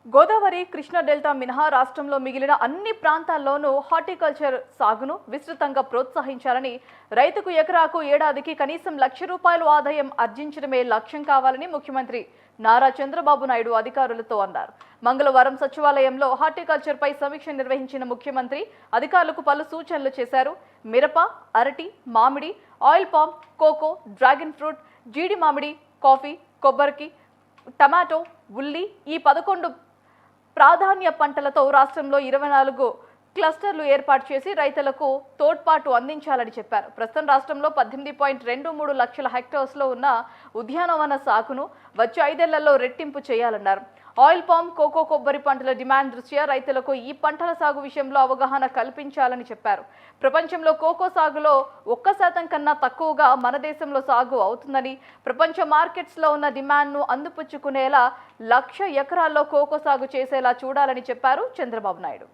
Godavari Krishna delta మినహా రాష్ట్రంలో మిగిలిన అన్ని ప్రాంతాల్లోనూ హార్టికల్చర్ సాగును విస్తృతంగా ప్రోత్సహించాలని, రైతుకు ఎకరాకు ఏడాదికి కనీసం ₹1,00,000 ఆదాయం ఆర్జించడమే లక్ష్యం కావాలని ముఖ్యమంత్రి నారా చంద్రబాబు నాయుడు అధికారులతో అన్నారు. మంగళవారం సచివాలయంలో హార్టికల్చర్పై సమీక్ష నిర్వహించిన ముఖ్యమంత్రి అధికారులకు పలు సూచనలు చేశారు. మిరప, అరటి, మామిడి, oil palm, cocoa, dragon fruit, జీడి మామిడి, కాఫీ, కొబ్బరికి, టమాటో, ఉల్లి ఈ 11 ప్రాధాన్య పంటలతో రాష్ట్రంలో 24 క్లస్టర్లు ఏర్పాటు చేసి రైతులకు తోడ్పాటు అందించాలని చెప్పారు. ప్రస్తుతం రాష్ట్రంలో 18.23 లక్షల హెక్టార్స్లో ఉన్న ఉద్యానవన సాగును వచ్చే 5 ఏళ్లలో రెట్టింపు చేయాలన్నారు. ఆయిల్ పామ్, కోకో, కొబ్బరి పంటల డిమాండ్ దృష్ట్యా రైతులకు ఈ పంటల సాగు విషయంలో అవగాహన కల్పించాలని చెప్పారు. ప్రపంచంలో కోకో సాగులో 1% కన్నా తక్కువగా మన దేశంలో సాగు అవుతుందని, ప్రపంచ మార్కెట్స్లో ఉన్న డిమాండ్ను అందిపుచ్చుకునేలా 1,00,000 ఎకరాల్లో కోకో సాగు చేసేలా చూడాలని చెప్పారు చంద్రబాబు నాయుడు.